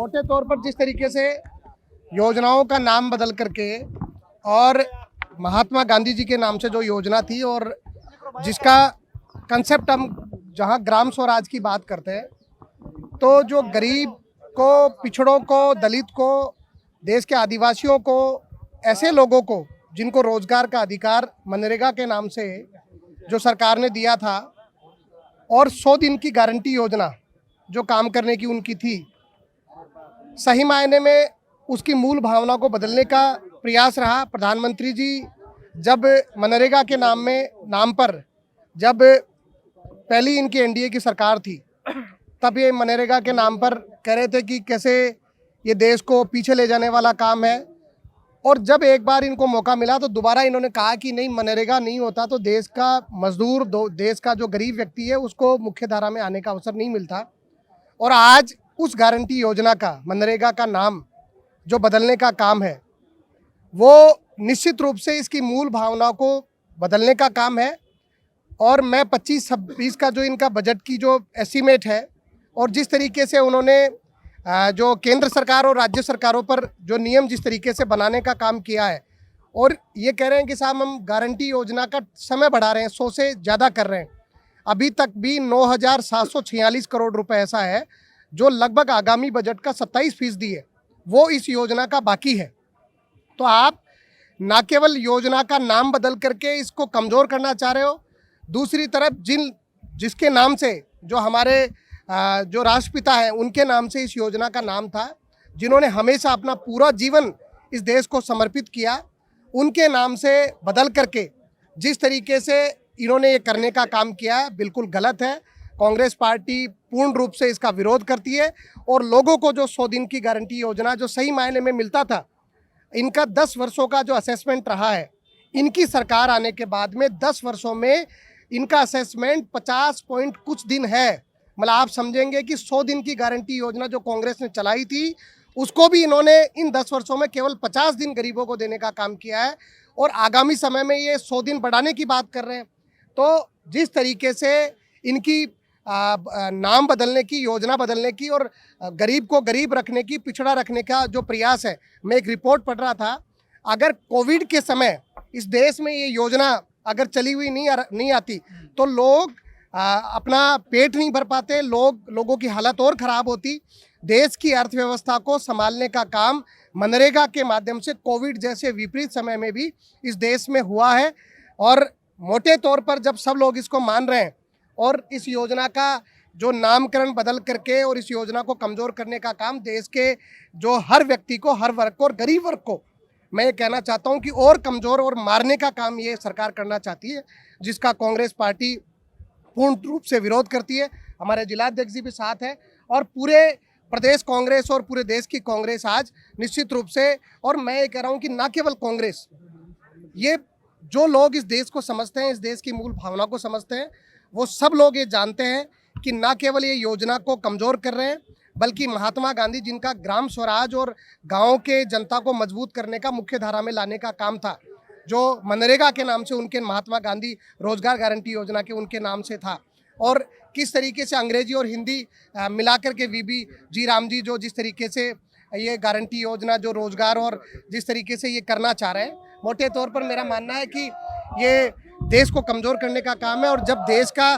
मोटे तौर पर जिस तरीके से योजनाओं का नाम बदल करके और महात्मा गांधी जी के नाम से जो योजना थी और जिसका कंसेप्ट हम जहां ग्राम स्वराज की बात करते हैं, तो जो गरीब को, पिछड़ों को, दलित को, देश के आदिवासियों को, ऐसे लोगों को जिनको रोजगार का अधिकार मनरेगा के नाम से जो सरकार ने दिया था और 100 दिन की गारंटी योजना जो काम करने की उनकी थी, सही मायने में उसकी मूल भावना को बदलने का प्रयास रहा। प्रधानमंत्री जी जब मनरेगा के नाम पर जब पहली इनकी एनडीए की सरकार थी, तब ये मनरेगा के नाम पर कह रहे थे कि कैसे ये देश को पीछे ले जाने वाला काम है। और जब एक बार इनको मौका मिला तो दोबारा इन्होंने कहा कि नहीं, मनरेगा नहीं होता तो देश का मजदूर, देश का जो गरीब व्यक्ति है उसको मुख्य धारा में आने का अवसर नहीं मिलता। और आज उस गारंटी योजना का, मनरेगा का नाम जो बदलने का काम है, वो निश्चित रूप से इसकी मूल भावना को बदलने का काम है। और मैं 25-26 का जो इनका बजट की जो एस्टीमेट है और जिस तरीके से उन्होंने जो केंद्र सरकार और राज्य सरकारों पर जो नियम जिस तरीके से बनाने का काम किया है, और ये कह रहे हैं कि साहब हम गारंटी योजना का समय बढ़ा रहे हैं, 100 से ज़्यादा कर रहे हैं। अभी तक भी 9,746 करोड़ रुपए ऐसा है जो लगभग आगामी बजट का 27% है, वो इस योजना का बाकी है। तो आप ना केवल योजना का नाम बदल करके इसको कमज़ोर करना चाह रहे हो, दूसरी तरफ जिसके नाम से, जो हमारे जो राष्ट्रपिता हैं उनके नाम से इस योजना का नाम था, जिन्होंने हमेशा अपना पूरा जीवन इस देश को समर्पित किया, उनके नाम से बदल करके जिस तरीके से इन्होंने ये करने का काम किया है, बिल्कुल गलत है। कांग्रेस पार्टी पूर्ण रूप से इसका विरोध करती है। और लोगों को जो 100 दिन की गारंटी योजना जो सही मायने में मिलता था, इनका 10 वर्षों का जो असेसमेंट रहा है, इनकी सरकार आने के बाद में 10 वर्षों में इनका असेसमेंट 50 पॉइंट कुछ दिन है। मतलब आप समझेंगे कि 100 दिन की गारंटी योजना जो कांग्रेस ने चलाई थी, उसको भी इन्होंने इन 10 वर्षों में केवल 50 दिन गरीबों को देने का काम किया है। और आगामी समय में ये 100 दिन बढ़ाने की बात कर रहे हैं। तो जिस तरीके से इनकी नाम बदलने की, योजना बदलने की और गरीब को गरीब रखने की, पिछड़ा रखने का जो प्रयास है, मैं एक रिपोर्ट पढ़ रहा था, अगर कोविड के समय इस देश में ये योजना अगर चली हुई नहीं आती तो लोग अपना पेट नहीं भर पाते, लोगों की हालत और ख़राब होती। देश की अर्थव्यवस्था को संभालने का काम मनरेगा के माध्यम से कोविड जैसे विपरीत समय में भी इस देश में हुआ है। और मोटे तौर पर जब सब लोग इसको मान रहे हैं और इस योजना का जो नामकरण बदल करके और इस योजना को कमज़ोर करने का काम देश के जो हर व्यक्ति को, हर वर्ग को और गरीब वर्ग को, मैं ये कहना चाहता हूँ कि और कमज़ोर और मारने का काम ये सरकार करना चाहती है, जिसका कांग्रेस पार्टी पूर्ण रूप से विरोध करती है। हमारे जिलाध्यक्ष जी भी साथ है और पूरे प्रदेश कांग्रेस और पूरे देश की कांग्रेस आज निश्चित रूप से, और मैं ये कह रहा हूँ कि ना केवल कांग्रेस, ये जो लोग इस देश को समझते हैं, इस देश की मूल भावना को समझते हैं, वो सब लोग ये जानते हैं कि ना केवल ये योजना को कमज़ोर कर रहे हैं, बल्कि महात्मा गांधी जिनका ग्राम स्वराज और गाँव के जनता को मजबूत करने का, मुख्य धारा में लाने का काम था, जो मनरेगा के नाम से, उनके महात्मा गांधी रोजगार गारंटी योजना के उनके नाम से था, और किस तरीके से अंग्रेजी और हिंदी मिलाकर के वीबी जी राम जी जो जिस तरीके से ये गारंटी योजना जो रोजगार और जिस तरीके से ये करना चाह रहे हैं, मोटे तौर पर मेरा मानना है कि ये देश को कमज़ोर करने का काम है। और जब देश का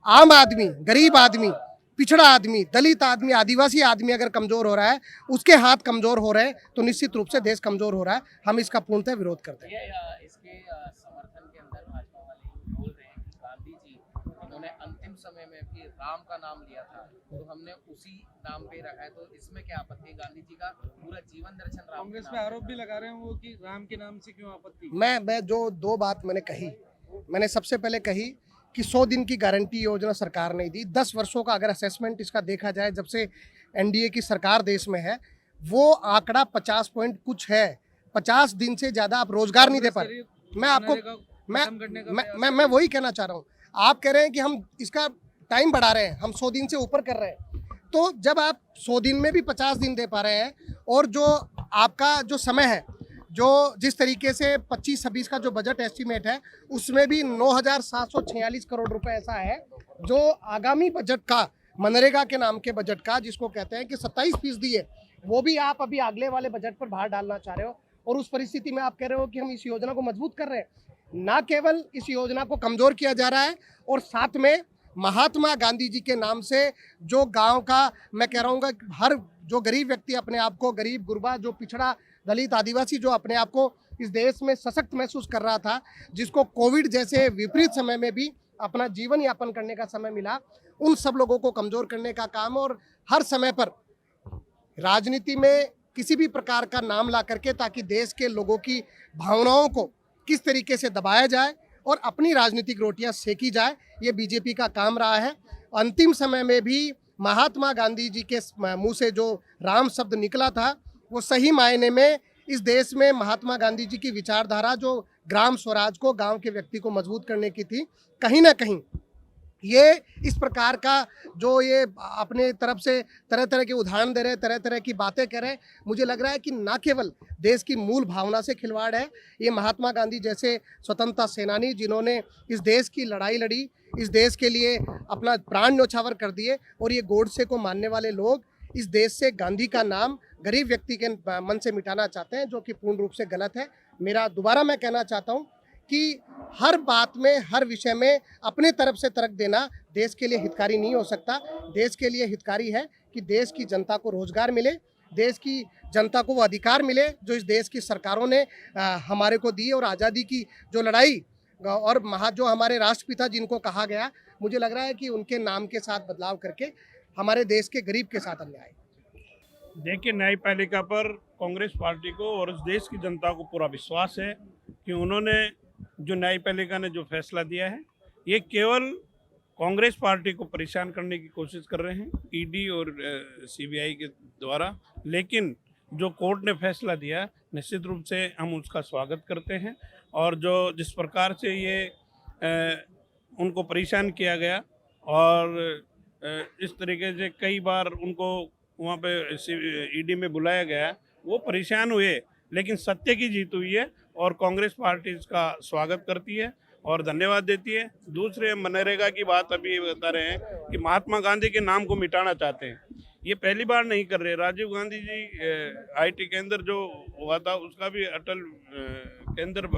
आम आदमी, गरीब आदमी, पिछड़ा आदमी, दलित आदमी, आदिवासी आदमी अगर कमज़ोर हो रहा है, उसके हाथ कमज़ोर हो रहे हैं, तो निश्चित रूप से देश कमज़ोर हो रहा है। हम इसका पूर्णतः विरोध करते हैं। इसके समर्थन के अंदर भाजपा वाले बोल रहे हैं कि गांधी जी उन्होंने अंतिम समय में भी राम का नाम लिया था, तो हमने उसी नाम पे रखा है, तो इसमें क्या आपत्ति? गांधी जी का पूरा जीवन दर्शन राम। कांग्रेस पे आरोप भी लगा रहे हैं वो कि राम के नाम से क्यों आपत्ति? मैं जो 2 बात मैंने कही, मैंने सबसे पहले कही कि 100 दिन की गारंटी योजना सरकार ने दी। 10 वर्षों का अगर असेसमेंट इसका देखा जाए, जब से एनडीए की सरकार देश में है, वो आंकड़ा 50 पॉइंट कुछ है। 50 दिन से ज़्यादा आप रोजगार नहीं दे पा रहे। मैं आपको मैं वही कहना चाह रहा हूँ। आप कह रहे हैं कि हम इसका टाइम बढ़ा रहे हैं, हम 100 दिन से ऊपर कर रहे हैं, तो जब आप 100 दिन में भी 50 दिन दे पा रहे हैं और जो आपका जो समय है, जो जिस तरीके से 25-26 का जो बजट एस्टीमेट है, उसमें भी 9,746 करोड़ रुपए ऐसा है जो आगामी बजट का, मनरेगा के नाम के बजट का, जिसको कहते हैं कि 27% है, वो भी आप अभी अगले वाले बजट पर बाहर डालना चाह रहे हो, और उस परिस्थिति में आप कह रहे हो कि हम इस योजना को मजबूत कर रहे हैं। ना केवल इस योजना को कमजोर किया जा रहा है, और साथ में महात्मा गांधी जी के नाम से जो गांव का, मैं कह रहा हूँ हर जो गरीब व्यक्ति अपने आप को, गरीब गुरबा, जो पिछड़ा, दलित, आदिवासी, जो अपने आप को इस देश में सशक्त महसूस कर रहा था, जिसको कोविड जैसे विपरीत समय में भी अपना जीवन यापन करने का समय मिला, उन सब लोगों को कमजोर करने का काम, और हर समय पर राजनीति में किसी भी प्रकार का नाम ला करके ताकि देश के लोगों की भावनाओं को किस तरीके से दबाया जाए और अपनी राजनीतिक रोटियां सेकी जाए, ये बीजेपी का काम रहा है। अंतिम समय में भी महात्मा गांधी जी के मुंह से जो राम शब्द निकला था, वो सही मायने में इस देश में महात्मा गांधी जी की विचारधारा जो ग्राम स्वराज को, गांव के व्यक्ति को मजबूत करने की थी, कहीं ना कहीं ये इस प्रकार का जो ये अपने तरफ से तरह तरह के उदाहरण दे रहे, तरह तरह की बातें कर रहे, मुझे लग रहा है कि ना केवल देश की मूल भावना से खिलवाड़ है, ये महात्मा गांधी जैसे स्वतंत्रता सेनानी जिन्होंने इस देश की लड़ाई लड़ी, इस देश के लिए अपना प्राण न्यौछावर कर दिए, और ये गोडसे को मानने वाले लोग इस देश से गांधी का नाम गरीब व्यक्ति के मन से मिटाना चाहते हैं, जो कि पूर्ण रूप से गलत है। मेरा दोबारा मैं कहना चाहता हूँ कि हर बात में, हर विषय में अपने तरफ से तर्क देना देश के लिए हितकारी नहीं हो सकता। देश के लिए हितकारी है कि देश की जनता को रोजगार मिले, देश की जनता को वो अधिकार मिले जो इस देश की सरकारों ने हमारे को दी, और आज़ादी की जो लड़ाई और जो हमारे राष्ट्रपिता जिनको कहा गया, मुझे लग रहा है कि उनके नाम के साथ बदलाव करके हमारे देश के गरीब के साथ अन्याय। देखिए, न्यायपालिका पर कांग्रेस पार्टी को और इस देश की जनता को पूरा विश्वास है कि उन्होंने जो न्यायपालिका ने जो फैसला दिया है, ये केवल कांग्रेस पार्टी को परेशान करने की कोशिश कर रहे हैं ईडी और सीबीआई के द्वारा, लेकिन जो कोर्ट ने फैसला दिया, निश्चित रूप से हम उसका स्वागत करते हैं। और जो जिस प्रकार से ये उनको परेशान किया गया और इस तरीके से कई बार उनको वहाँ पे ईडी में बुलाया गया, वो परेशान हुए, लेकिन सत्य की जीत हुई है और कांग्रेस पार्टी इसका स्वागत करती है और धन्यवाद देती है। दूसरे, मनरेगा की बात अभी बता रहे हैं कि महात्मा गांधी के नाम को मिटाना चाहते हैं, ये पहली बार नहीं कर रहे। राजीव गांधी जी आईटी केंद्र जो हुआ था, उसका भी अटल केंद्र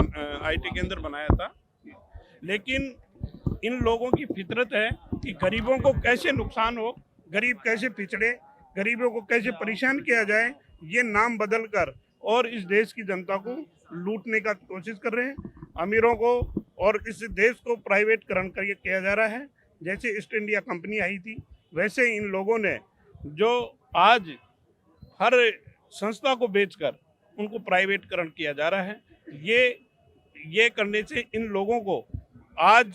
आईटी केंद्र बनाया था, लेकिन इन लोगों की फितरत है कि गरीबों को कैसे नुकसान हो, गरीब कैसे पिछड़े, गरीबों को कैसे परेशान किया जाए, ये नाम बदल कर और इस देश की जनता को लूटने का कोशिश कर रहे हैं। अमीरों को और इस देश को प्राइवेटकरण करके किया जा रहा है। जैसे ईस्ट इंडिया कंपनी आई थी, वैसे इन लोगों ने जो आज हर संस्था को बेचकर उनको प्राइवेटकरण किया जा रहा है, ये करने से इन लोगों को आज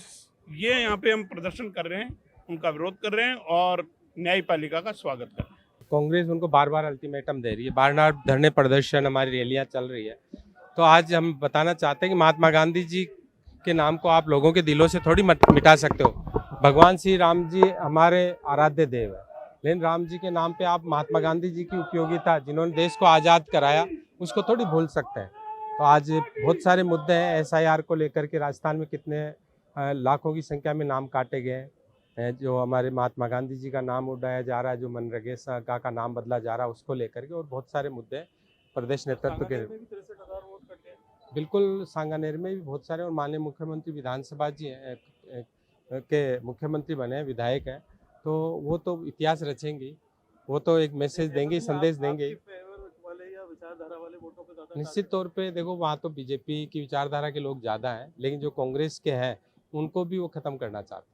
ये यहाँ पे हम प्रदर्शन कर रहे हैं, उनका विरोध कर रहे हैं और न्यायपालिका का स्वागत कर रहे हैं। कांग्रेस उनको बार बार अल्टीमेटम दे रही है, बार धरने प्रदर्शन, हमारी रैलियां चल रही है। तो आज हम बताना चाहते हैं कि महात्मा गांधी जी के नाम को आप लोगों के दिलों से थोड़ी मिटा सकते हो। भगवान श्री राम जी हमारे आराध्य देव है, लेकिन राम जी के नाम पे आप महात्मा गांधी जी की उपयोगिता, जिन्होंने देश को आज़ाद कराया, उसको थोड़ी भूल सकते हैं। तो आज बहुत सारे मुद्दे हैं SIR को लेकर के, राजस्थान में कितने लाखों की संख्या में नाम काटे गए हैं, जो हमारे महात्मा गांधी जी का नाम उड़ाया जा रहा है, जो मनरेगा का नाम बदला जा रहा है, उसको लेकर के, और बहुत सारे मुद्दे प्रदेश नेतृत्व के। बिल्कुल, सांगानेर में भी बहुत सारे, और माननीय मुख्यमंत्री विधानसभा जी हैं के मुख्यमंत्री बने हैं, विधायक हैं, तो वो तो इतिहास रचेंगे, वो तो एक मैसेज देंगे, संदेश देंगे। निश्चित तौर पे देखो, वहाँ तो बीजेपी की विचारधारा के लोग ज़्यादा हैं, लेकिन जो कांग्रेस के हैं उनको भी वो ख़त्म करना चाहते हैं।